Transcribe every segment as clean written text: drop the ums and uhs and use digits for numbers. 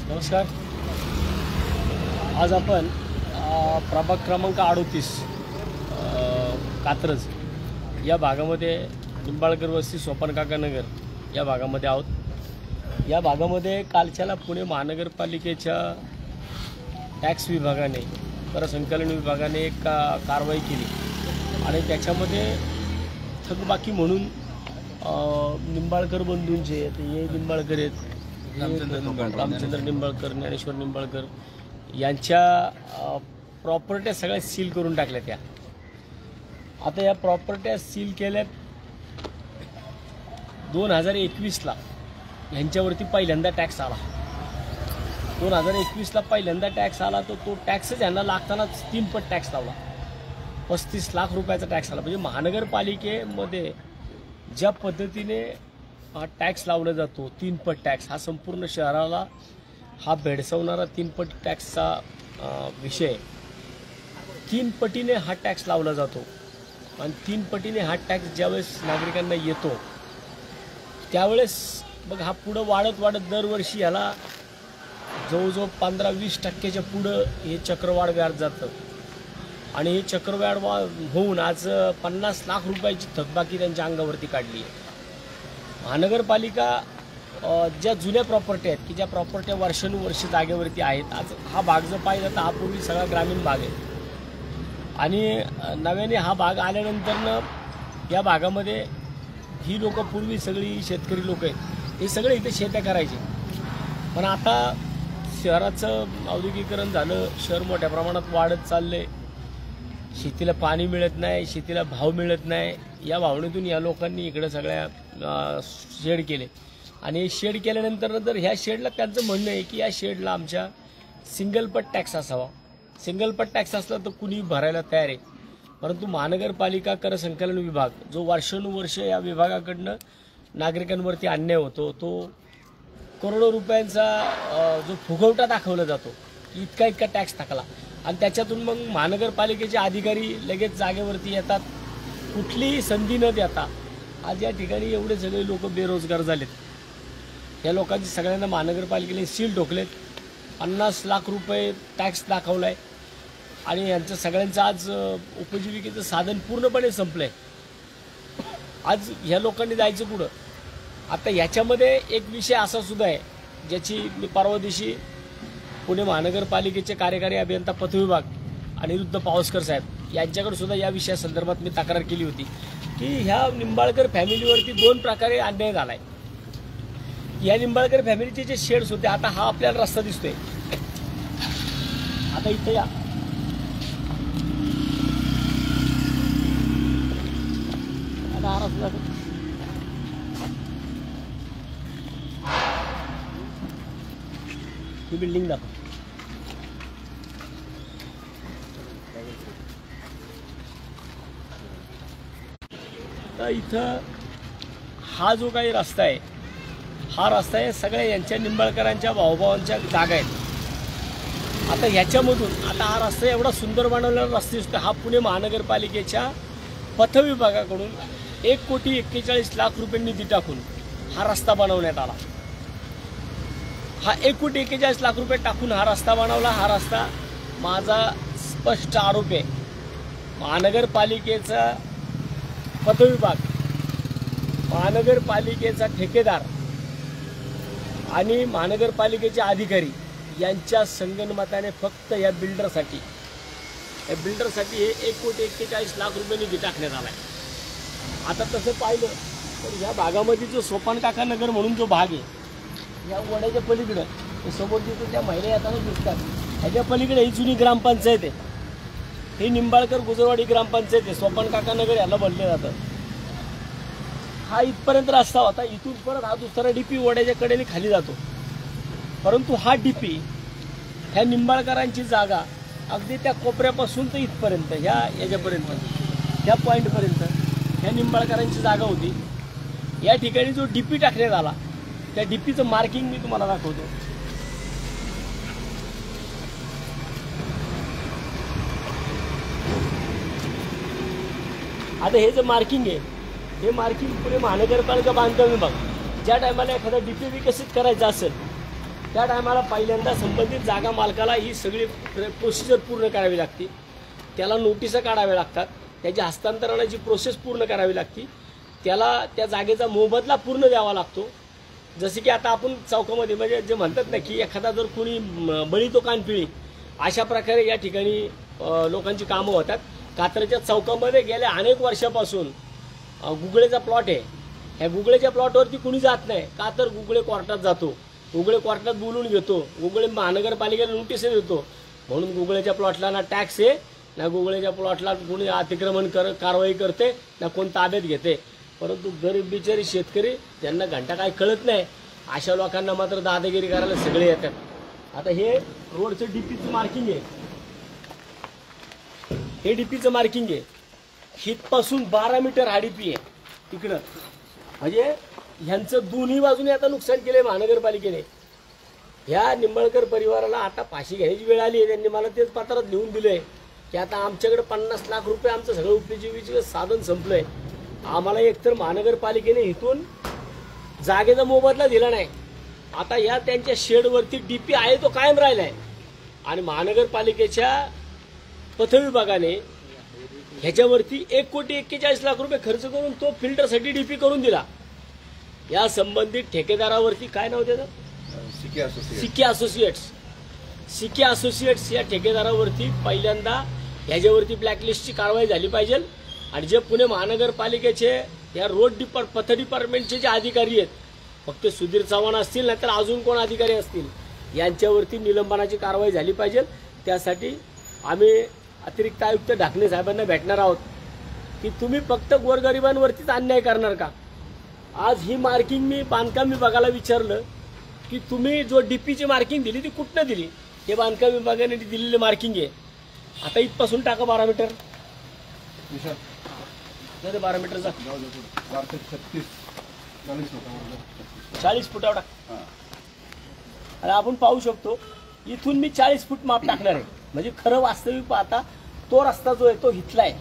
नमस्कार. आज आपण प्रभाग क्रमांक 38 कात्रज या भागामध्ये निंबाळकर वस्ती सोपानकाका नगर या भागामध्ये आहोत. या भागामध्ये कालच्याला पुणे महानगरपालिकेच्या टॅक्स विभागाने करसंकलन विभागाने एक कारवाई केली आणि त्याच्यामध्ये थकबाकी म्हणून निंबाळकर बंधूंचे हे निंबाळकर आहेत, रामचंद्र निंबाळकर, ज्ञानेश्वर निंबाळकर यांच्या प्रॉपर्ट्या सगळ्या सील करून टाकल्या. त्या आता या प्रॉपर्ट्या सील केल्यात 2021ला. यांच्यावरती पहिल्यांदा टॅक्स आला. 2021ला पहिल्यांदा टॅक्स आला. तो टॅक्सच यांना लागतानाच 3 पट टॅक्स लावला. 35 लाख रुपयाचा टॅक्स आला. म्हणजे महानगरपालिकेमध्ये ज्या पद्धतीने हा टॅक्स लावला जातो 3 पट टॅक्स, हा संपूर्ण शहराला हा भेडसावणारा 3 पट टॅक्सचा विषय. 3 पटीने हा टॅक्स लावला जातो आणि 3 पटीने हा टॅक्स ज्यावेळेस नागरिकांना येतो त्यावेळेस मग हा पुढं वाढत दरवर्षी ह्याला जवळजवळ 15-20% पुढं हे चक्रवाढ व्याज जातं आणि हे चक्रवाढ होऊन आज 50 लाख रुपयाची थकबाकी त्यांच्या अंगावरती काढली आहे. महानगरपालिका ज्या जुन्या प्रॉपर्टी आहेत की ज्या प्रॉपर्ट्या वर्षानुवर्ष जागेवरती आहेत, आज हा भाग जर पाहिला तर हा पूर्वी सगळा ग्रामीण भाग आहे आणि नव्याने हा भाग आल्यानंतरनं या भागामध्ये ही लोक पूर्वी सगळी शेतकरी लोक आहेत, हे सगळे इथे शेत्या करायचे. पण आता शहराचं औद्योगिकरण झालं, शहर मोठ्या प्रमाणात वाढत चाललंय, शेतीला पाणी मिळत नाही, शेतीला भाव मिळत नाही. या भावनेतून या लोकांनी इकडे सगळ्या शेड केले आणि शेड केल्यानंतर तर ह्या शेडला त्यांचं म्हणणं आहे की या शेडला आमच्या सिंगल पट टॅक्स असावा. सिंगल पट टॅक्स असला तर कुणी भरायला तयार आहे. परंतु महानगरपालिका करसंकलन विभाग जो वर्षानुवर्ष या विभागाकडनं नागरिकांवरती अन्याय होतो, तो करोडो रुपयांचा जो फुगवटा दाखवला जातो की इतका टॅक्स टाकला आणि त्याच्यातून मग महानगरपालिकेचे अधिकारी लगेच जागेवरती येतात, कुठलीही संधी न देता. आज या ठिकाणी एवढे सगळे लोक बेरोजगार झालेत. या लोकांची सगळ्यांना महानगरपालिकेने सील ठोकलेत. 50 लाख रुपये टॅक्स दाखवलाय आणि यांचं सगळ्यांचं आज उपजीविकेचं साधन पूर्णपणे संपलंय. आज ह्या लोकांनी जायचं पुढं. आता ह्याच्यामध्ये एक विषय असा सुद्धा आहे ज्याची मी परवा दिवशी पुणे महानगरपालिकेचे कार्यकारी अभियंता पथविभाग अनिरुद्ध पावसकर साहेब यांच्याकडे सुद्धा या विषयासंदर्भात मी तक्रार केली होती की ह्या निंबाळकर फॅमिलीवरती 2 प्रकारे अन्याय झाला आहे. या निंबाळकर फॅमिलीचे जे शेड्स होते, आता हा आपल्याला रस्ता दिसतोय, आता इथे या, आता हा रस्ता ही बिल्डिंग दाखव. तर इथं हा जो काही रस्ता आहे, हा रस्ता आहे सगळ्या यांच्या निंबाळकरांच्या भाऊभावांच्या जागा आहेत. आता ह्याच्यामधून आता हा रस्ता एवढा सुंदर बनवलेला रस्ता दिसतो. हा पुणे महानगरपालिकेच्या पथविभागाकडून 1,41,00,00,000 रुपये निधी टाकून हा रस्ता बनवण्यात आला. हा 1,41,00,000 रुपये टाकून हा रस्ता बनवला. हा रस्ता माझा स्पष्ट आरोप आहे महानगरपालिकेचा पथविभाग, महानगरपालिकेचा ठेकेदार आणि महानगरपालिकेचे अधिकारी यांच्या संगनमताने फक्त या बिल्डरसाठी हे 1,41,00,000 रुपये निधी टाकण्यात आला आहे. आता तसं पाहिलं तर ह्या भागामध्ये जो सोपानकाका नगर म्हणून जो भाग आहे, या वड्याच्या पलीकडं समोर जिथे त्या महिला येताना दिसतात, ह्याच्या पलीकडे ही जुनी ग्रामपंचायत आहे. हे निंबाळकर गुजरवाडी ग्रामपंचायत आहे. सोपानकाका नगर याला बनले जातं. हा इथपर्यंत रस्ता होता. इथून परत हा दुसरा डीपी वड्याच्या कडेने खाली जातो. परंतु हा डीपी ह्या निंबाळकरांची जागा अगदी त्या कोपऱ्यापासून तर इथपर्यंत याच्यापर्यंत ह्या पॉईंटपर्यंत ह्या निंबाळकरांची जागा होती. या ठिकाणी जो डीपी टाकण्यात आला त्या डीपीचं मार्किंग मी तुम्हाला दाखवतो. आता हे जे मार्किंग आहे, हे मार्किंग पुणे महानगरपालिका बांधकाम विभाग ज्या टायमाला एखादा डीपी विकसित करायचा असेल त्या टायमाला पहिल्यांदा संबंधित जागा मालकाला ही सगळी प्रोसिजर पूर्ण करावी लागते, त्याला नोटिसा काढाव्या लागतात, त्याची हस्तांतरणाची प्रोसेस पूर्ण करावी लागते, त्याला त्या जागेचा मोबदला पूर्ण द्यावा लागतो. जसे की आता आपण चौकामध्ये म्हणजे जे म्हणतात ना की एखादा जर कोणी बळी तो कानपिळी, अशा प्रकारे या ठिकाणी लोकांची कामं होतात. कात्रजच्या चौकामध्ये गेल्या अनेक वर्षापासून गुगळेचा प्लॉट आहे. ह्या गुगळेच्या प्लॉटवरती कुणी जात नाही का, तर गुगळे कोर्टात जातो, गुगळे कोर्टात बोलून घेतो, गुगळे महानगरपालिकेला नोटीस देतो. म्हणून गुगळेच्या प्लॉटला ना टॅक्स आहे, ना गुगळेच्या प्लॉटला कोणी अतिक्रमण कारवाई करते, ना कोण ताब्यात घेते. परंतु गरीब बिचारी शेतकरी त्यांना घंटा काय कळत नाही, अशा लोकांना मात्र दादागिरी करायला सगळे येतात. आता हे रोडचं डीपीचं मार्किंग आहे, हे डीपीचं मार्किंग आहे. हितपासून 12 मीटर हा डीपी आहे तिकडं. म्हणजे ह्यांचं दोन्ही बाजूने आता नुकसान केलंय महानगरपालिकेने. ह्या निंबाळकर परिवाराला आता फाशी घ्यायची वेळ आली आहे. त्यांनी मला तेच पत्रात लिहून दिलंय की आता आमच्याकडे 50 लाख रुपये आमचं सगळं उपजीविकेचं साधन संपलंय. आम्हाला एकतर महानगरपालिकेने इथून जागेचा मोबदला दिला नाही. आता या त्यांच्या शेडवरती डीपी आहे तो कायम राहिलाय आणि महानगरपालिकेच्या पथविभागाने ह्याच्यावरती 1,41,00,000 रुपये खर्च करून तो फिल्टरसाठी डीपी करून दिला. या संबंधित ठेकेदारावरती काय नाव त्याचं, सिके असोसिएट्स या ठेकेदारावरती पहिल्यांदा ह्याच्यावरती ब्लॅकलिस्टची कारवाई झाली पाहिजे. आणि जे पुणे महानगरपालिकेचे या पथ डिपार्टमेंटचे जे अधिकारी आहेत, फक्त सुधीर चव्हाण असतील नाहीतर अजून कोण अधिकारी असतील, यांच्यावरती निलंबनाची कारवाई झाली पाहिजे. त्यासाठी आम्ही अतिरिक्त आयुक्त ढाकणे साहेबांना भेटणार आहोत की तुम्ही फक्त गोरगरिबांवरतीच अन्याय करणार का. आज ही मार्किंग मी बांधकाम विभागाला विचारलं की तुम्ही जो डीपीची मार्किंग दिली ती कुठनं दिली. हे बांधकाम विभागाने दिलेली मार्किंग आहे. आता इथपासून टाका 12 मीटर, 12 मीटरचा 40 फुटावर टाक. आणि आपण पाहू शकतो इथून मी 40 फूट माप टाकणार आहे. म्हणजे खरं वास्तविक पाहता तो रस्ता जो आहे तो हितला आहे.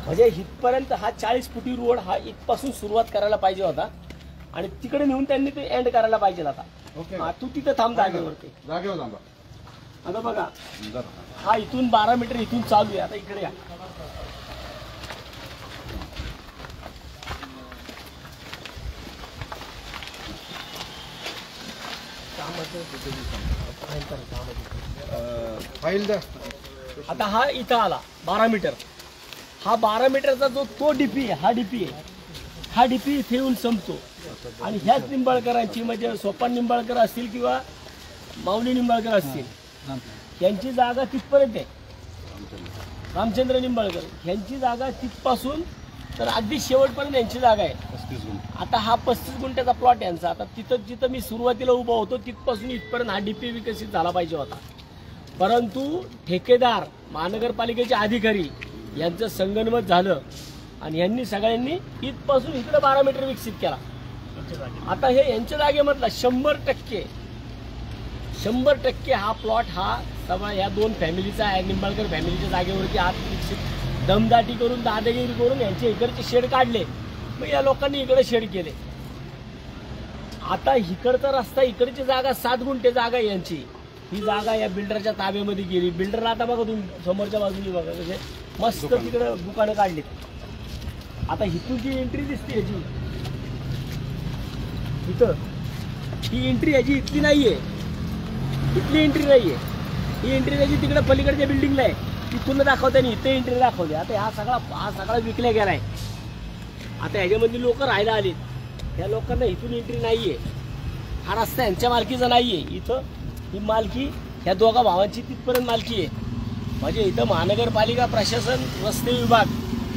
म्हणजे हितपर्यंत हा 40 फुटी रोड हा इथपासून सुरुवात करायला पाहिजे होता आणि तिकडे नेऊन त्यांनी ते एंड करायला पाहिजे. आता तू तिथं थांब जागेवरती. आता बघा हा इथून 12 मीटर इथून चालू आहे. आता इकडे या. आता हा इथं आला 12 मीटर. हा 12 मीटरचा जो तो डीपी आहे, हा डीपी इथे येऊन संपतो. आणि ह्याच निंबाळकरांची म्हणजे सोपान निंबाळकर असतील किंवा माऊली निंबाळकर असतील, यांची जागा तिथपर्यंत आहे. रामचंद्र निंबाळकर यांची जागा तिथपासून तर अगदी शेवटपर्यंत यांची जागा आहे. आता हा 35 गुंठ्याचा प्लॉट यांचा. आता तिथं जिथं मी सुरुवातीला उभा होतो तिथपासून इथपर्यंत हा डीपी विकसित झाला पाहिजे होता. परंतु ठेकेदार, महानगरपालिकेचे अधिकारी यांचं संगनमत झालं आणि यांनी सगळ्यांनी इथपासून इकडे 12 मीटर विकसित केला. आता हे यांच्या जागेमधला 100% हा प्लॉट हा सगळा या 2 फॅमिलीचा आहे. निंबाळकर फॅमिलीच्या जागेवरती आत विकसित दमदाटी करून दादागिरी करून यांचे इकडचे शेड काढले. मग या लोकांनी इकडे शेड केले. आता इकडचा रस्ता, इकडची जागा 7 गुंठे जागा यांची, ही जागा या बिल्डरच्या ताब्यामध्ये गेली. बिल्डरला आता बघा तुम्ही समोरच्या बाजूने बघा कसे मस्त तिकडे दुकानं काढलीत. आता इथून जी एंट्री दिसते याची, इथं ही एंट्री याची इथली नाहीये, इथली एंट्री नाहीये. ही एंट्री त्याची तिकडे पलीकडच्या बिल्डिंगला आहे. तिथून दाखवते आणि इथे एंट्री दाखवते. आता हा सगळा विकल्या गेलाय. आता ह्याच्यामध्ये लोक राहायला आलेत. या लोकांना इथून एंट्री नाहीये. हा रस्ता यांच्या मालकीचा नाहीये. इथं ही मालकी ह्या दोघा भावांची तिथपर्यंत मालकी आहे. म्हणजे इथं महानगरपालिका प्रशासन, रस्ते विभाग,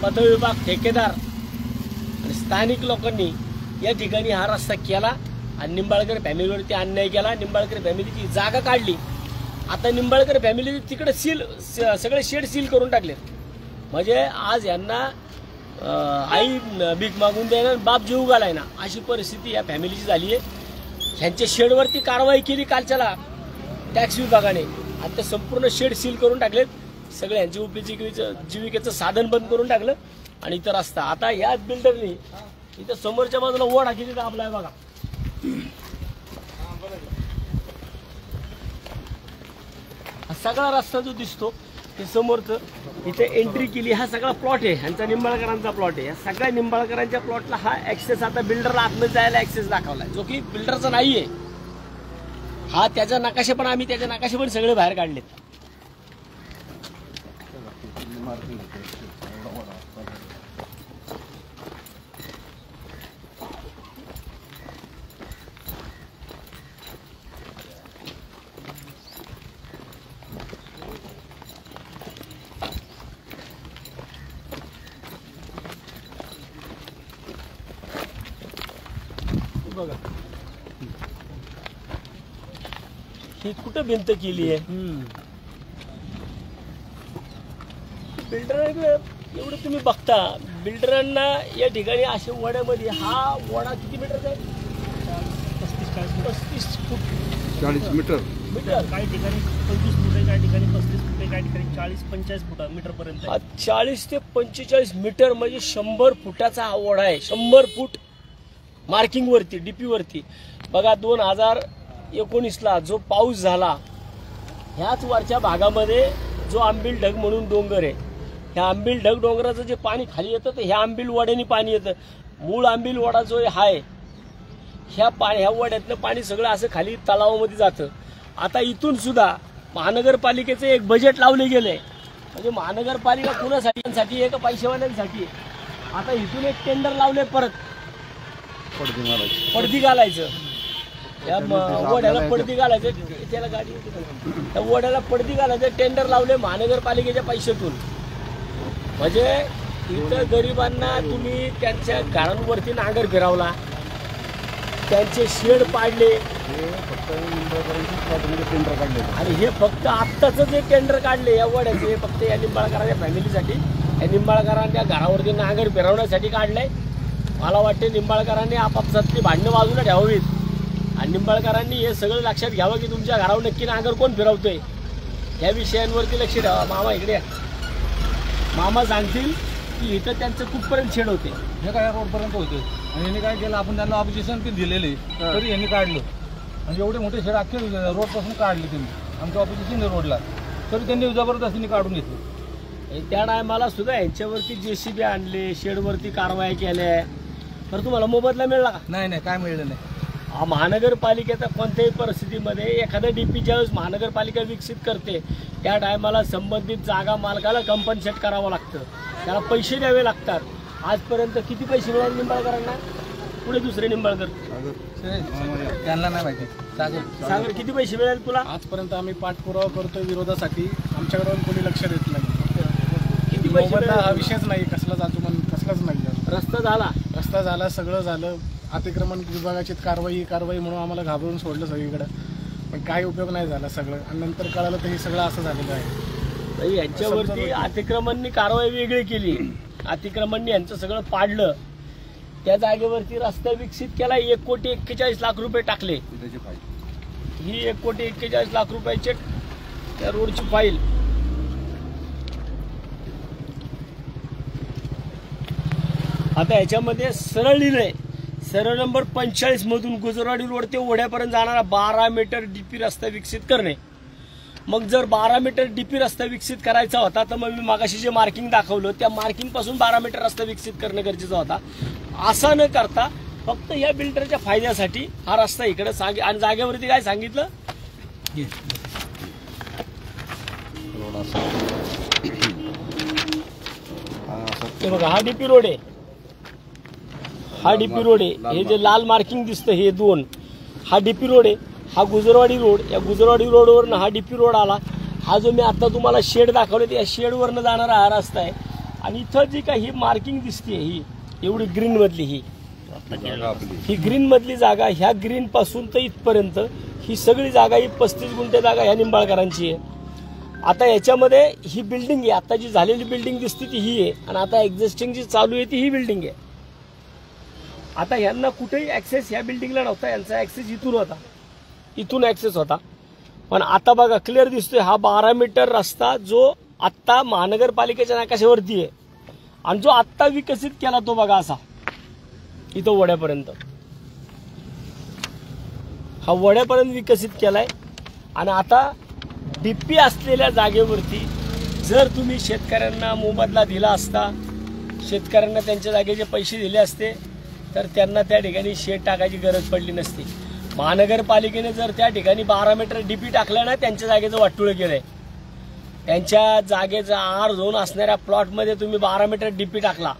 पथ विभाग, ठेकेदार आणि स्थानिक लोकांनी या ठिकाणी हा रस्ता केला आणि निंबाळकर फॅमिलीवरती अन्याय केला. निंबाळकर फॅमिलीची जागा काढली. आता निंबाळकर फॅमिली तिकडे सगळे शेड सील करून टाकले. म्हणजे आज यांना आई भीक मागून द्यायला बाप जीव घालाय ना, अशी परिस्थिती या फॅमिलीची झाली आहे. ह्यांच्या शेडवरती कारवाई केली कालच्याला टॅक्स विभागाने. आता संपूर्ण शेड सील करून टाकलेत. सगळे यांची उपजीविकेचं साधन बंद करून टाकलं आणि इथं रस्ता. आता याच बिल्डरनी इथं समोरच्या बाजूला ओढा किती दाबलाय बघा. सगळा रस्ता जो दिसतो ते समोरचं इथे एंट्री केली, हा सगळा प्लॉट आहे, ह्यांचा निंबाळकरांचा प्लॉट आहे. या सगळ्या निंबाळकरांच्या प्लॉटला हा ऍक्सेस आता बिल्डरला आतमध्ये जायला ऍक्सेस दाखवलाय, जो की बिल्डरचा नाहीये. हा त्याचा नकाशे पण आम्ही त्याचे नकाशे पण सगळे बाहेर काढलेत. बघा ही कुठं भिंत केली आहे. बिल्डर एवढं तुम्ही बघता, बिल्डरांना या ठिकाणी अशा वड्यामध्ये, हा वडा किती मीटरचा आहे? 35 फूट 40 मीटर. काही ठिकाणी 25 फूट आहे, काही ठिकाणी 35 फूट आहे, काही ठिकाणी 40-45 फूट मीटर पर्यंत. 40 ते 45 मीटर म्हणजे 100 फुटाचा हा ओढा आहे. 100 फूट मार्किंग वरती, डीपी वरती. बघा 2019ला जो पाऊस झाला, ह्याच वरच्या भागामध्ये जो आंबील ढग म्हणून डोंगर आहे, ह्या आंबील ढग डोंगराचं जे पाणी खाली येतं ते ह्या आंबील वड्याने पाणी येतं. मूळ आंबील वडा जो आहे, ह्या वड्यातलं पाणी सगळं असं खाली तलावामध्ये जातं. आता इथून सुद्धा महानगरपालिकेचं एक बजेट लावले गेलंय, म्हणजे महानगरपालिका कुणासाठी आहे का पैसेवाल्यांसाठी. आता इथून एक टेंडर लावले, परत पडदी घालायचं, या वड्याला पडदी घालायचं, त्याला गाडी त्या वड्याला पडदी घालायचं टेंडर लावले महानगरपालिकेच्या पैशातून. म्हणजे इथं गरिबांना तुम्ही त्यांच्या घरांवरती नांगर फिरवला, त्यांचे शेड पाडले, टेंडर काढले. आणि हे फक्त आत्ताच जे टेंडर काढले या वड्याचे, फक्त या निंबाळकरांच्या फॅमिलीसाठी, या निंबाळकरांच्या घरावरती नांगर फिरवण्यासाठी काढलंय. मला वाटते निंबाळकरांनी आपापसातली भांडणं बाजूला ठेवावीत आणि निंबाळकरांनी हे सगळं लक्षात घ्यावं की तुमच्या घरावर नक्की नांगर कोण फिरवतोय, या विषयांवरती लक्ष ठेवा. मामा इकडे या. मामा सांगतील की इथं त्यांचं कुठपर्यंत शेड होते, हे काय रोडपर्यंत होते, आणि यांनी काय केलं, आपण त्यांना ऑब्जेक्शन पण दिलेले तरी यांनी काढलं. म्हणजे एवढे मोठे शेड अख्खे रोडपासून काढले त्यांनी, आमच्या ऑब्जेक्शन रोडला, तरी त्यांनी जबरदस्तीने काढून घेतले. त्या टायमाला सुद्धा यांच्यावरती JCB आणले, शेडवरती कारवाई केल्या, तर तुम्हाला मोबदला मिळला का? नाही, काय मिळलं नाही. महानगरपालिकेचा कोणत्याही परिस्थितीमध्ये एखादा DP ज्यावेळेस महानगरपालिका विकसित करते, त्या टायमाला संबंधित जागा मालकाला कंपन्सेट करावं लागतं, त्याला पैसे द्यावे लागतात. आजपर्यंत किती पैसे मिळाले निंबाळकरांना? पुढे दुसरे निंबाळकर त्यांना नाही माहिती. सागर किती पैसे मिळाले तुला? आजपर्यंत आम्ही पाठपुरावा करतोय विरोधासाठी, आमच्याकडून कोणी लक्ष देत नाही. किती पैसे मोबदला हा मिळाले? विषयच नाही, कसलाच आजूबाजू कसलाच नाही. रस्ता झाला, सगळं झालं. अतिक्रमण विभागाची कारवाई म्हणून आम्हाला घाबरून सोडलं सगळीकडे, पण काही उपयोग नाही झाला सगळं. आणि नंतर कळालं तर हे सगळं असं झालेलं आहे. यांच्यावरती अतिक्रमणनी कारवाई वेगळी केली, अतिक्रमणनी यांचं सगळं पाडलं, त्या जागेवरती रस्ता विकसित केला, 1,41,40,00,000 रुपये टाकले. ही 1,41,40,00,000 रुपयाचे त्या रोडची फाईल. आता याच्यामध्ये सरळ लिहिलंय, सरळ नंबर 45 मधून गुजरवाडी रोड ते ओढ्यापर्यंत जाणारा 12 मीटर DP रस्ता विकसित करणे. मग जर 12 मीटर DP रस्ता विकसित करायचा होता तर मग मी मागाशी जे मार्किंग दाखवलं त्या मार्किंग पासून 12 मीटर रस्ता विकसित करणं गरजेचं होता. असा न करता फक्त या बिल्डरच्या फायद्यासाठी हा रस्ता इकडे आणि जागेवरती काय सांगितलं, बघा हा DP रोड आहे, हा DP रोड आहे. हे जे लाल मार्किंग दिसतं हे 2, हा DP रोड आहे. हा गुजरवाडी रोड, या गुजरवाडी रोडवरनं हा DP रोड आला. हा जो मी आता तुम्हाला शेड दाखवले या शेडवरनं जाणारा हा रस्ता आहे. आणि इथं जी काही ही मार्किंग दिसते, ही एवढी ग्रीन मधली, ही ग्रीन मधली जागा, ह्या ग्रीन पासून तर इथपर्यंत ही सगळी जागा, ही 35 गुंठे जागा ह्या निंबाळकरांची आहे. आता याच्यामध्ये ही बिल्डिंग आहे, आता जी झालेली बिल्डिंग दिसते ती ही आहे, आणि आता एक्झिस्टिंग जी चालू आहे ती ही बिल्डिंग आहे. आता यांना कुठेही ऍक्सेस या बिल्डिंगला नव्हता, यांचा ऍक्सेस इथून होता, इथून ऍक्सेस होता. पण आता बघा क्लिअर दिसतोय हा 12 मीटर रस्ता जो आत्ता महानगरपालिकेच्या नकाशावरती आहे, आणि जो आत्ता विकसित केला तो बघा असा इथं वड्यापर्यंत, हा वड्यापर्यंत विकसित केलाय. आणि आता डीपी असलेल्या जागेवरती जर तुम्ही शेतकऱ्यांना मोबदला दिला असता, शेतकऱ्यांना त्यांच्या जागेचे पैसे दिले असते, तर त्यांना त्या ठिकाणी शेड टाकायची गरज पडली नसती. महानगरपालिकेने जर त्या ठिकाणी 12 मीटर डीपी टाकलं ना, त्यांच्या जागेचं वाटोळं केलंय. त्यांच्या जागेचा आर झोन असणाऱ्या प्लॉटमध्ये तुम्ही 12 मीटर डीपी टाकला.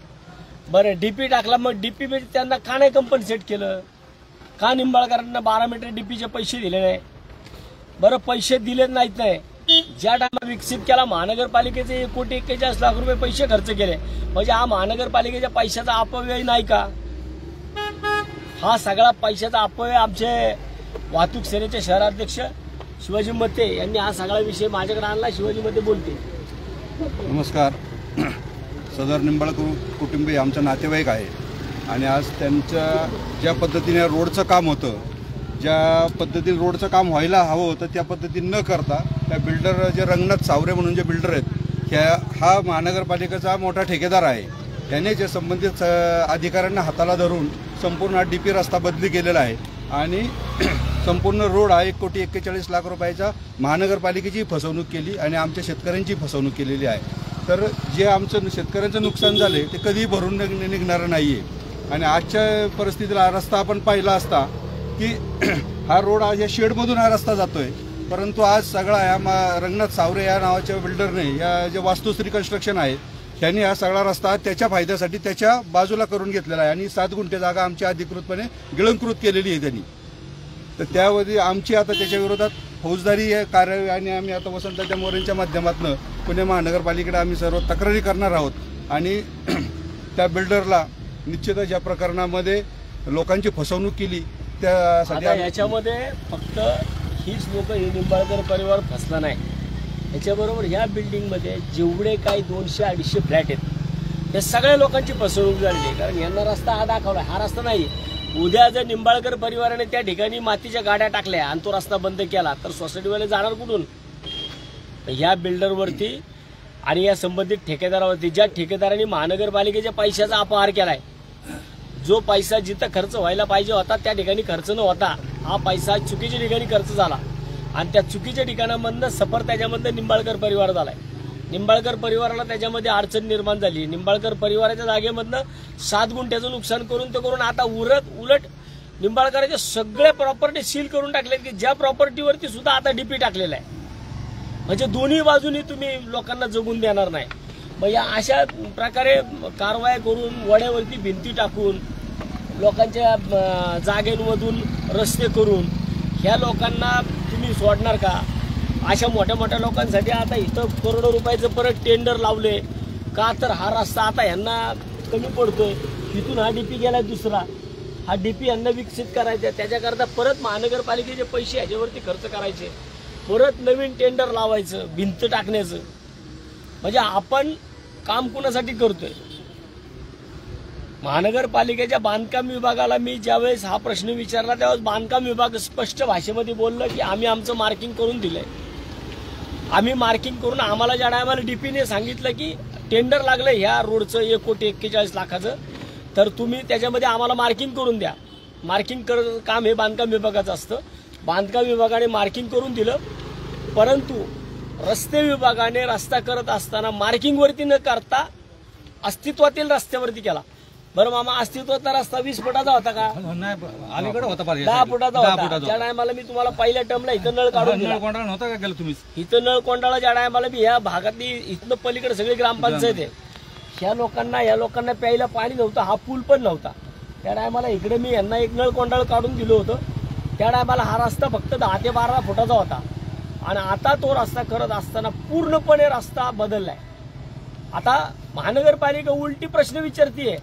बरं, डीपी टाकला, मग डीपी मध्ये त्यांना का नाही कंपन्सेट केलं? का निंबाळकरांना 12 मीटर डीपीचे पैसे दिले नाही? बरं, पैसे दिले नाहीत नाही. ज्या टायमा विकसित केला महानगरपालिकेचे 1,41,00,000 रुपये पैसे खर्च केले, म्हणजे हा महानगरपालिकेच्या पैशाचा अपव्यय नाही का? हा सगळा पैशाचा अपव्यय आमचे वाहतूक सेनेचे शहराध्यक्ष शिवाजी मते यांनी हा सगळा विषय माझ्याकडे आणला. शिवाजी मते बोलते. नमस्कार. सदर निंबाळकर कुटुंबीय आमचा नातेवाईक आहे आणि आज त्यांच्या ज्या पद्धतीने रोडचं काम होतं, ज्या पद्धतीने रोडचं काम व्हायला हवं होतं त्या पद्धतीने न करता त्या बिल्डर जे रंगनाथ सावरे म्हणून जे बिल्डर आहेत, हा महानगरपालिकेचा मोठा ठेकेदार आहे. त्याने जे संबंधित अधिकाऱ्यांना हाताला धरून संपूर्ण हा डीपी रस्ता बदली केलेला आहे आणि संपूर्ण रोड हा 1,41,00,000 रुपयाचा महानगरपालिकेची फसवणूक केली आणि आमच्या शेतकऱ्यांची फसवणूक केलेली आहे. तर जे आमचं शेतकऱ्यांचं नुकसान झाले ते कधीही भरून निघणारं नाही आहे. आणि आजच्या परिस्थितीला रस्ता आपण पाहिला असता की हा रोड आज या शेडमधून हा रस्ता जातोय, परंतु आज सगळा या रंगनाथ सावरे या नावाच्या बिल्डरने, या जे वास्तुश्री कन्स्ट्रक्शन आहे त्यांनी हा सगळा रस्ता त्याच्या फायद्यासाठी त्याच्या बाजूला करून घेतलेला आहे आणि 7 गुंठे जागा आमची अधिकृतपणे गिळंकृत केलेली आहे त्यांनी. तर त्यामध्ये आमची आता त्याच्या विरोधात फौजदारी कार्यवाही आणि आम्ही आता वसंताच्या मोरेंच्या माध्यमातून पुणे महानगरपालिकेकडे आम्ही सर्व तक्रारी करणार आहोत आणि त्या बिल्डरला निश्चितच या प्रकरणामध्ये लोकांची फसवणूक केली त्यासाठी याच्यामध्ये फक्त हीच लोक, हे निंबाळकर परिवार फसला नाही. याच्याबरोबर ह्या बिल्डिंगमध्ये जेवढे काही 200-250 फ्लॅट आहेत त्या सगळ्या लोकांची फसवणूक झाली. कारण यांना रस्ता हा दाखवला, हा रस्ता नाही. उद्या जर निंबाळकर परिवाराने त्या ठिकाणी मातीच्या गाड्या टाकल्या आणि तो रस्ता बंद केला तर सोसायटीवाले जाणार कुठून? ह्या बिल्डरवरती आणि या संबंधित ठेकेदारावरती, ज्या ठेकेदारांनी महानगरपालिकेच्या पैशाचा अपहार केलाय, जो पैसा जिथं खर्च व्हायला पाहिजे होता त्या ठिकाणी खर्च न होता हा पैसा चुकीच्या ठिकाणी खर्च झाला आणि त्या चुकीच्या ठिकाणामधनं सफर त्याच्यामधनं निंबाळकर परिवार झालाय. निंबाळकर परिवाराला त्याच्यामध्ये अडचण निर्माण झाली. निंबाळकर परिवाराच्या जागेमधनं 7 गुंठ्याचं नुकसान करून आता उलट निंबाळकरांचे सगळे प्रॉपर्टी सील करून टाकले की ज्या प्रॉपर्टीवरती सुद्धा आता डीपी टाकलेला आहे. म्हणजे दोन्ही बाजूनी तुम्ही लोकांना जगून देणार नाही. मग या अशा प्रकारे कारवाया करून, वड्यावरती भिंती टाकून, लोकांच्या जागेमधून रस्ते करून ह्या लोकांना तुम्ही सोडणार का? अशा मोठ्या मोठ्या लोकांसाठी आता इथं करोडो रुपयाचं परत टेंडर लावले का? तर हा रस्ता आता ह्यांना कमी पडतोय. तिथून हा डीपी गेला दुसरा, हा डीपी यांना विकसित करायचा, त्याच्याकरता परत महानगरपालिकेचे पैसे ह्याच्यावरती खर्च करायचे, परत नवीन टेंडर लावायचं, भिंत टाकण्याचं. म्हणजे आपण काम कुणासाठी करतोय? महानगरपालिकेच्या बांधकाम विभागाला मी ज्यावेळेस हा प्रश्न विचारला त्यावेळेस बांधकाम विभाग स्पष्ट भाषेमध्ये बोललं की आम्ही आमचं मार्किंग करून दिलंय. आम्ही मार्किंग करून आम्हाला ज्या टायमाला डीपीने सांगितलं की टेंडर लागलं ह्या रोडचं 1,41,00,000, तर तुम्ही त्याच्यामध्ये आम्हाला मार्किंग करून द्या. मार्किंग काम हे बांधकाम विभागाचं असतं. बांधकाम विभागाने मार्किंग करून दिलं, परंतु रस्ते विभागाने रस्ता करत असताना मार्किंगवरती न करता अस्तित्वातील रस्त्यावरती केला. बरं मामा, अस्तित्वाचा रस्ता 20 फुटाचा होता का? अलीकडे होता 10 फुटाचा होता. त्या टायमाला मी तुम्हाला पहिल्या टर्मला इथं नळ काढून दिला. नव्हता का गेला तुम्ही? इथं नळ कोंडाळा ज्या टायमाला मी ह्या भागातली इथनं पलीकडे सगळी ग्रामपंचायत आहे. ह्या लोकांना प्यायला पाणी नव्हतं, हा पूल पण नव्हता. त्या टायमाला इकडे मी यांना एक नळ कोंडाळ काढून दिलं होतं. त्या टायमाला हा रस्ता फक्त 10 ते 12 फुटाचा होता आणि आता तो रस्ता करत असताना पूर्णपणे रस्ता बदललाय. आता महानगरपालिका उलटी प्रश्न विचारतीये,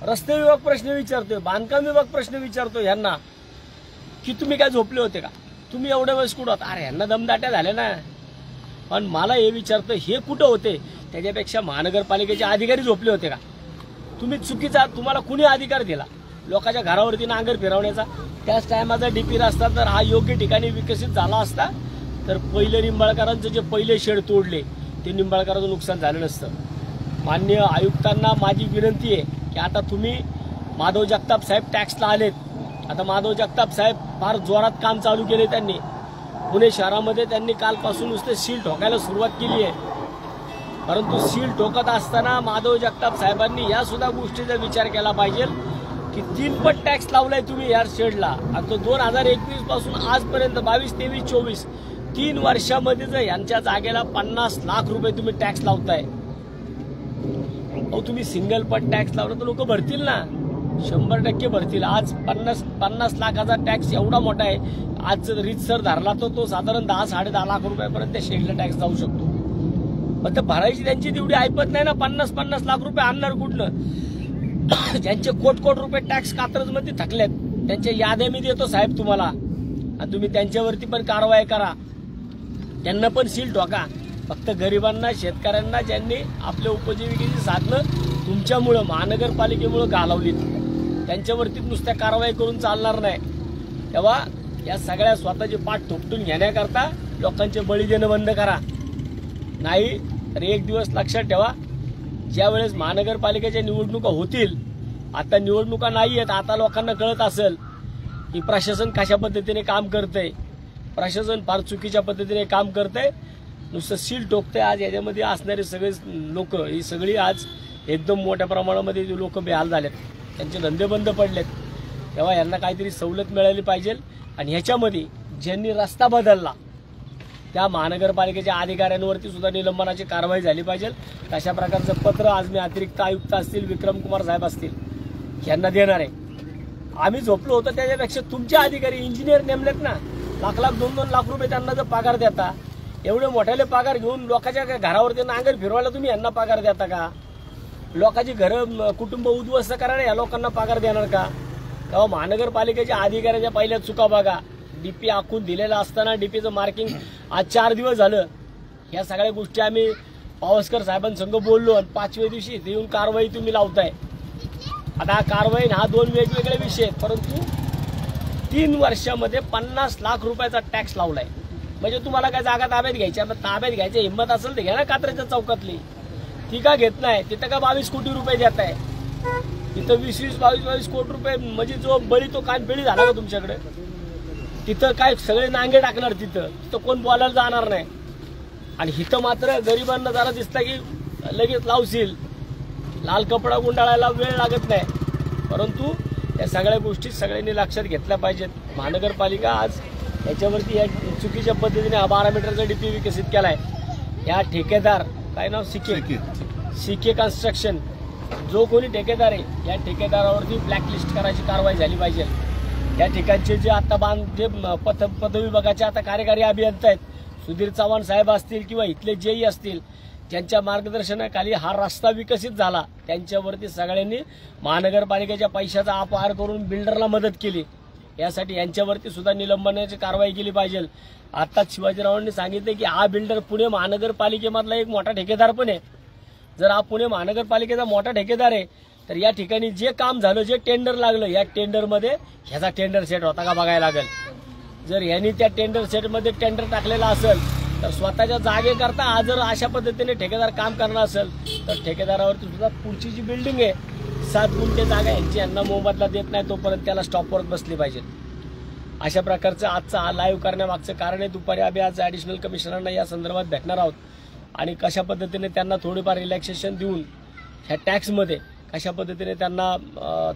रस्ते विभाग प्रश्न विचारतोय, बांधकाम विभाग प्रश्न विचारतोय यांना की तुम्ही काय झोपले होते का? तुम्ही एवढ्या वेळेस कुठं होता? अरे यांना दमदाट्या झाल्या ना. पण मला हे विचारतं, हे कुठं होते? त्याच्यापेक्षा महानगरपालिकेचे अधिकारी झोपले होते का? तुम्ही चुकीचा, तुम्हाला कुणी अधिकार दिला लोकांच्या घरावरती नांगर फिरवण्याचा? त्याच टायमाचा डीपी रस्ता जर हा योग्य ठिकाणी विकसित झाला असता तर पहिले निंबाळकरांचं जे पहिले शेड तोडले ते निंबाळकरांचं नुकसान झालं नसतं. माननीय आयुक्तांना माझी विनंती आहे की आता तुम्ही माधव जगताप साहेब टॅक्सला आलेत. आता माधव जगताप साहेब फार जोरात काम चालू केले त्यांनी. पुणे शहरामध्ये त्यांनी कालपासून नुसते सील ठोकायला सुरुवात केली आहे. परंतु सील ठोकत असताना माधव जगताप साहेबांनी या सुद्धा गोष्टीचा विचार केला पाहिजे की 3 पट टॅक्स लावलाय तुम्ही या शेडला. आणि तो 2021 पासून आजपर्यंत 22, 23, 24 3 वर्षामध्ये जर यांच्या जागेला 50 लाख रुपये तुम्ही टॅक्स लावताय. अहो तुम्ही सिंगल पट टॅक्स लावला तर लोक भरतील ना, 100% भरतील. आज 50 लाखाचा टॅक्स एवढा मोठा आहे. आज रीतसर धरला तो साधारण 10-10.5 लाख रुपयापर्यंत त्या शेडला टॅक्स जाऊ शकतो. पण तर भरायची त्यांची तेवढी ऐपत नाही ना. 50 लाख रुपये आणणार कुठनं? ज्यांचे कोट रुपये टॅक्स कात्रजमध्ये थकलेत त्यांच्या याद्या मी देतो साहेब तुम्हाला, आणि तुम्ही त्यांच्यावरती पण कारवाई करा, त्यांना पण सील ठोका. फक्त गरिबांना, शेतकऱ्यांना ज्यांनी आपल्या उपजीविकेची साधनं तुमच्यामुळं महानगरपालिकेमुळं घालवलीत त्यांच्यावरती नुसत्या कारवाई करून चालणार नाही. तेव्हा या सगळ्या स्वतःची पाठ थोपटून घेण्याकरता लोकांचे बळी देणं बंद करा. नाही तर एक दिवस लक्षात ठेवा, ज्या वेळेस महानगरपालिकेच्या निवडणुका होतील, आता निवडणुका नाही आहेत, आता लोकांना कळत असेल की प्रशासन कशा पद्धतीने काम करतंय. प्रशासन फार चुकीच्या पद्धतीने काम करतंय, नुसतं सील ठोकतंय. आज याच्यामध्ये असणारे सगळे लोक ही सगळी आज एकदम मोठ्या प्रमाणामध्ये लोक बेहाल झालेत, त्यांचे धंदे बंद पडलेत. तेव्हा यांना काहीतरी सवलत मिळाली पाहिजे. आणि ह्याच्यामध्ये ज्यांनी रस्ता बदलला त्या महानगरपालिकेच्या अधिकाऱ्यांवरती सुद्धा निलंबनाची कारवाई झाली पाहिजे. अशा प्रकारचं पत्र आज मी अतिरिक्त आयुक्त असतील, विक्रम कुमार साहेब असतील, यांना देणार आहे. आम्ही झोपलो होतो त्याच्यापेक्षा तुमचे अधिकारी इंजिनियर नेमलेत ना, लाख 2-2 लाख रुपये त्यांना जर पगार देता, एवढे मोठ्याले पगार घेऊन लोकांच्या घरावरती नांगर फिरवायला तुम्ही यांना पगार देता का? लोकांची घरं कुटुंब उद्ध्वस्त करायला या लोकांना पगार देणार का? तेव्हा महानगरपालिकेच्या अधिकाऱ्याच्या पहिल्या चुका बघा. डीपी आखून दिलेला असताना डीपीचं मार्किंग आज 4 दिवस झालं. ह्या सगळ्या गोष्टी आम्ही पावसकर साहेबांसंग बोललो आणि 5व्या दिवशी इथे येऊन कारवाई तुम्ही लावताय. आता हा कारवाई हा 2 वेगवेगळे विषय आहेत, परंतु 3 वर्षामध्ये 50 लाख रुपयाचा टॅक्स लावलाय. म्हणजे तुम्हाला काय जागा ताब्यात घ्यायच्या, ताब्यात घ्यायची हिंमत असेल तर घ्या ना कात्रजच्या चौकातली. ती का घेत नाही? तिथं का 22 कोटी रुपये देत आहे? तिथं 20-20, 22-22 कोटी रुपये म्हणजे जो बळी तो काय बेळी झाला का तुमच्याकडे? तिथं काय सगळे नांगे टाकणार, तिथं कोण बोलायला जाणार नाही. आणि इथं मात्र गरिबांना जरा दिसतं की लगेच लावशील, लाल कपडा गुंडाळायला वेळ लागत नाही. परंतु या सगळ्या गोष्टी सगळ्यांनी लक्षात घेतल्या पाहिजेत. महानगरपालिका आज याच्यावरती या चुकीच्या पद्धतीने हा 12 मीटरचा डीपी विकसित केलाय. या ठेकेदार काय नाव सीके कन्स्ट्रक्शन जो कोणी ठेकेदार आहे या ठेकेदारावरती ब्लॅकलिस्ट करायची कारवाई झाली पाहिजे. या ठिकाणचे जे आता जे पथ विभागाचे आता कार्यकारी अभियंता आहेत, सुधीर चव्हाण साहेब असतील किंवा इथले जेई असतील, त्यांच्या मार्गदर्शनाखाली हा रस्ता विकसित झाला. त्यांच्यावरती सगळ्यांनी महानगरपालिकेच्या पैशाचा अपहार करून बिल्डरला मदत केली. यासाठी यांच्यावरती सुद्धा निलंबनाची कारवाई केली पाहिजे. आताच शिवाजीरावांनी सांगितले की हा बिल्डर पुणे महानगरपालिकेमधला एक मोठा ठेकेदार पण आहे. जर हा पुणे महानगरपालिकेचा मोठा ठेकेदार आहे तर या ठिकाणी जे काम झालं, जे टेंडर लागलं, या टेंडरमध्ये ह्याचा टेंडर सेट होता का बघायला लागेल. जर यांनी त्या टेंडर सेटमध्ये टेंडर टाकलेला असेल तर स्वतःच्या जागेकरता हा जर अशा पद्धतीने ठेकेदार काम करणार असेल तर ठेकेदारावरती सुद्धा पुढची जी बिल्डिंग आहे 7 गुंठे जागा यांची यांना मोबदला देत नाही तोपर्यंत त्याला स्टॉपवर बसली पाहिजे. अशा प्रकारचं आजचा हा लाईव्ह करण्यामागचं कारण आहे. दुपारी आम्ही आज ॲडिशनल कमिशनरना या संदर्भात भेटणार आहोत आणि कशा पद्धतीने त्यांना थोडीफार रिलॅक्सेशन देऊन ह्या टॅक्समध्ये कशा पद्धतीने त्यांना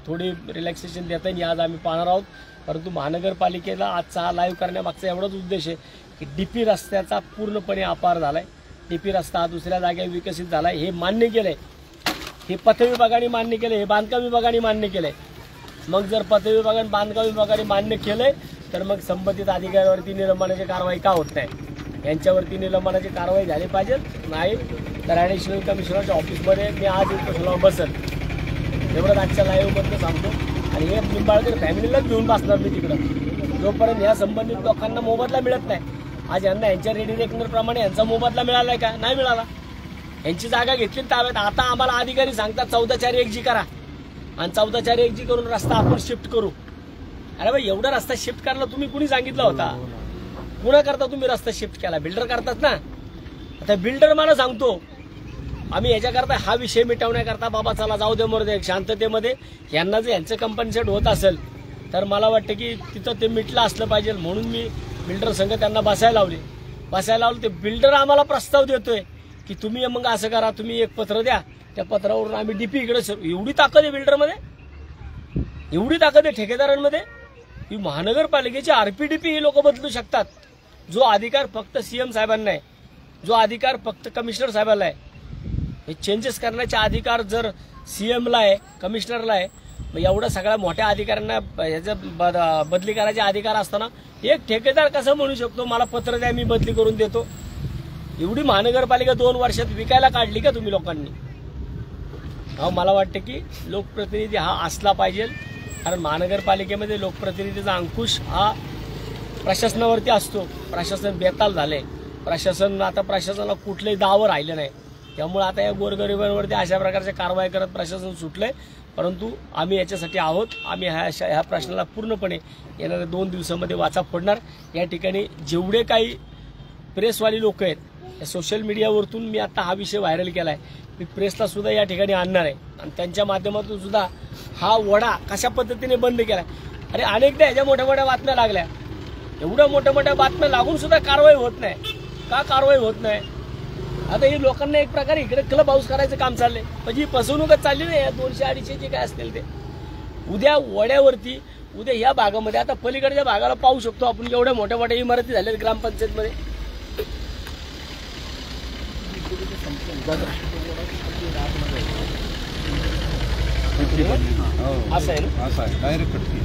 थोडी रिलॅक्सेशन देता येईल आज आम्ही पाहणार आहोत. परंतु महानगरपालिकेला आजचा हा लाईव्ह करण्यामागचा एवढाच उद्देश आहे की डीपी रस्त्याचा पूर्णपणे अपहार झालाय. डीपी रस्ता हा दुसऱ्या जागेवर विकसित झालाय हे मान्य केलंय, हे पथ विभागाने मान्य केलंय, हे बांधकाम विभागाने मान्य केलंय. मग जर पथ विभागाने बांधकाम विभागाने मान्य केलंय तर मग संबंधित अधिकाऱ्यावरती निलंबनाची कारवाई का होत नाही? यांच्यावरती निलंबनाची कारवाई झाली पाहिजे. नाही तर ॲडिशनल कमिशनरच्या ऑफिसमध्ये मी आज उपोषणावर बसेल. एवढंच आजच्या लाईव्हमधलं सांगतो. आणि हे निंबाळकर फॅमिलीलाच घेऊन बसणार मी तिकडं जोपर्यंत या संबंधित लोकांना मोबदला मिळत नाही. आज यांना यांच्या रेडी रेकनरप्रमाणे यांचा मोबदला मिळालाय का? नाही मिळाला. यांची जागा घेतली ताब्यात. आता आम्हाला अधिकारी सांगतात 14-4-1G करा आणि 14-4-1G करून रस्ता आपण शिफ्ट करू. अरे भाई एवढा रस्ता शिफ्ट करायला तुम्ही कुणी सांगितला होता? पुन्हा करता तुम्ही रस्ता शिफ्ट केला? बिल्डर करतात ना. आता बिल्डर मला सांगतो आम्ही याच्याकरता हा विषय मिटवण्याकरता बाबा चला जाऊ दे मरदे शांततेमध्ये यांना जर यांचं कंपन्सेट होत असेल तर मला वाटतं की तिथं ते मिटलं असलं पाहिजे. म्हणून मी बिल्डर संघ त्यांना बसायला लावलं. ते बिल्डर आम्हाला प्रस्ताव देतोय की तुम्ही मग असं करा, तुम्ही एक पत्र द्या, त्या पत्रावरून आम्ही डीपी इकडे एवढी ताकद आहे बिल्डरमध्ये, एवढी ताकद आहे ठेकेदारांमध्ये की महानगरपालिकेची आरपीडीपी ही लोक बदलू शकतात. जो अधिकार फक्त सीएम साहेबांना आहे, जो अधिकार फक्त कमिशनर साहेबांना आहे, हे चेंजेस करण्याचे अधिकार जर सीएमला आहे, कमिशनरला आहे, मग एवढ्या सगळ्या मोठ्या अधिकाऱ्यांना ह्याचं बदली करायचे अधिकार असताना एक ठेकेदार कसं म्हणू शकतो मला पत्र द्या मी बदली करून देतो? एवढी महानगरपालिका 2 वर्षात विकायला काढली का तुम्ही लोकांनी? मला वाटतं की लोकप्रतिनिधी हा असला पाहिजे, कारण महानगरपालिकेमध्ये लोकप्रतिनिधीचा अंकुश हा प्रशासनावरती असतो. प्रशासन बेताल झालंय, प्रशासनाला कुठलंही दाव राहिलं नाही. त्यामुळे आता या गोरगरिबांवरती अशा प्रकारच्या कारवाई करत प्रशासन सुटलंय. परंतु आम्ही याच्यासाठी आहोत. आम्ही ह्या प्रश्नाला पूर्णपणे येणाऱ्या 2 दिवसामध्ये वाचा फोडणार. या ठिकाणी जेवढे काही प्रेसवाली लोक आहेत, या सोशल मीडियावरतून मी आता हा विषय व्हायरल केला आहे, मी प्रेसला सुद्धा या ठिकाणी आणणार आहे आणि त्यांच्या माध्यमातून सुद्धा हा वडा कशा पद्धतीने बंद केला. अरे अनेकदा ह्याच्या मोठ्या मोठ्या बातम्या लागल्या, एवढ्या मोठ्या मोठ्या बातम्या लागून सुद्धा कारवाई होत नाही. का कारवाई होत नाही? आता ही लोकांना एक प्रकारे इकडे क्लब हाऊस करायचं काम चाललंय, म्हणजे फसवणूकच चालली नाही. या 200-250 जे काय असतील ते उद्या वड्यावरती, उद्या या भागामध्ये, आता पलीकडच्या भागाला पाहू शकतो आपण, एवढ्या मोठ्या मोठ्या इमारती झाल्या ग्रामपंचायतमध्ये. असं आहे ना, असं आहे डायरेक्ट कटकी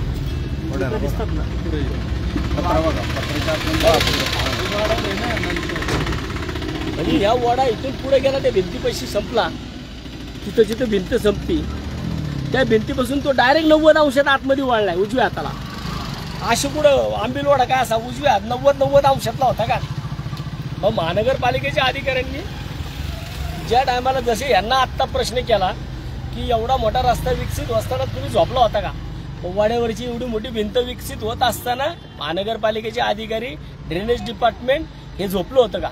म्हणजे या वडा इथून पुढे गेला, त्या भिंतीपाशी संपला, तिथं जिथं भिंत संपती त्या भिंतीपासून तो डायरेक्ट 90 अंशात आतमध्ये वळलाय उजव्या हाताला. अशी पुढं आंबील वडा काय असा उजव्या 90 अंशातला होता का? मग महानगरपालिकेच्या अधिकाऱ्यांनी ज्या टायमाला, जसे यांना आत्ता प्रश्न केला की एवढा मोठा रस्ता विकसित असताना तुम्ही झोपला होता का? वाड्यावरची एवढी मोठी भिंत विकसित होत असताना महानगरपालिकेचे अधिकारी, ड्रेनेज डिपार्टमेंट हे झोपलं होतं का?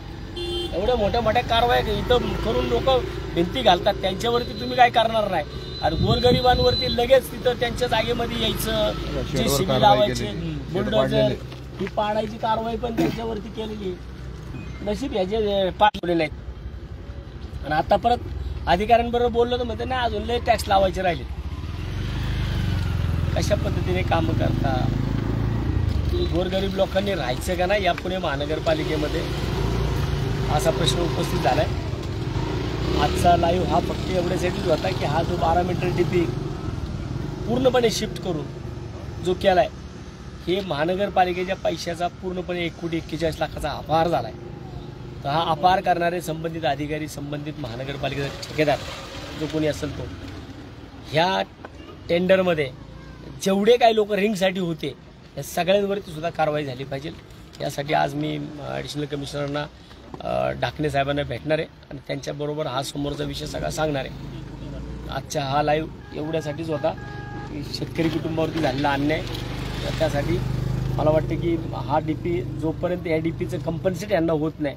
एवढ्या मोठ्या मोठ्या कारवाया इथं करून लोक भिंती घालतात, त्यांच्यावरती तुम्ही काय करणार नाही. आणि गोरगरिबांवरती लगेच तिथं त्यांच्या जागेमध्ये यायचं, JCB लावायचे, बुलडोझर, ही पाडायची कारवाई पण त्यांच्यावरती केलेली. नशीब ह्याचे पाडले नाहीत. आणि आता परत अधिकाऱ्यांबरोबर बोललो तर म्हणते नाही अजून लय टॅक्स लावायचे राहिले. कशा पद्धतीने कामं करता? गोरगरीब लोकांनी राहायचं का नाही या पुणे महानगरपालिकेमध्ये, असा प्रश्न उपस्थित झालाय. आजचा लाईव्ह हा फक्त एवढ्यासाठीच होता की हा जो 12 मीटर डीपी पूर्णपणे शिफ्ट करून जो केलाय, हे महानगरपालिकेच्या पैशाचा पूर्णपणे 1,41,40,00,000चा अपहार झालाय. तर हा अपहार करणारे संबंधित अधिकारी, संबंधित महानगरपालिकेचा ठेकेदार जो कोणी असेल तो, ह्या टेंडरमध्ये जेवढे काही लोक रिंगसाठी होते या सगळ्यांवरती सुद्धा कारवाई झाली पाहिजे. यासाठी आज मी ॲडिशनल कमिशनरना ढाकणे साहेबांना भेटणार आहे आणि त्यांच्याबरोबर हा समोरचा विषय सगळा सांगणार आहे. आजचा हा लाईव्ह एवढ्यासाठीच होता की शेतकरी कुटुंबावरती झालेला अन्याय, त्यासाठी मला वाटतं की हा डीपी जोपर्यंत या डीपीचं कंपन्सेट यांना होत नाही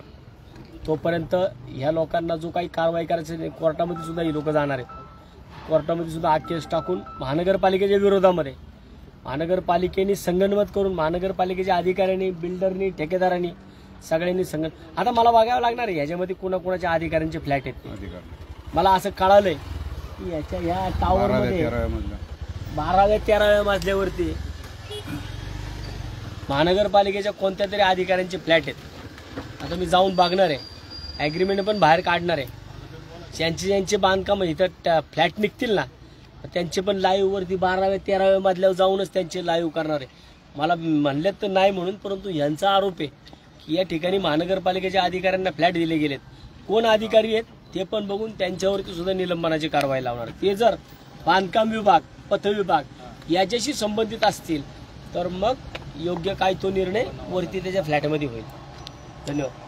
तोपर्यंत ह्या लोकांना जो काही कारवाई करायचं नाही, कोर्टामध्ये सुद्धा ही लोक जाणार आहेत. कोर्टामध्ये सुद्धा हा केस टाकून महानगरपालिकेच्या विरोधामध्ये, महानगरपालिकेने संगनमत करून, महानगरपालिकेच्या अधिकाऱ्यांनी, बिल्डरनी, ठेकेदारांनी सगळ्यांनी आता मला बघावं लागणार आहे ह्याच्यामध्ये कोणाकोणाच्या अधिकाऱ्यांचे फ्लॅट आहेत. मला असं कळालंय की ह्या टावरमध्ये 12व्या-13व्या मजल्यावरती महानगरपालिकेच्या कोणत्या तरी अधिकाऱ्यांचे फ्लॅट आहेत. आता मी जाऊन बघणार आहे, ॲग्रीमेंट पण बाहेर काढणार आहे. ज्यांचे बांधकाम इथं फ्लॅट निघतील ना त्यांचे पण लाईव्हवरती 12व्या-13व्या मजल्यावर जाऊनच त्यांचे लाईव्ह करणार आहे. मला म्हणलेत तर नाही म्हणून, परंतु यांचा आरोप आहे की या ठिकाणी महानगरपालिकेच्या अधिकाऱ्यांना फ्लॅट दिले गेलेत. कोण अधिकारी आहेत ते पण बघून त्यांच्यावरती सुद्धा निलंबनाची कारवाई लावणार. ते जर बांधकाम विभाग, पथ विभाग याच्याशी संबंधित असतील तर मग योग्य काय तो निर्णय वरती त्याच्या फ्लॅटमध्ये होईल. धन्यवाद.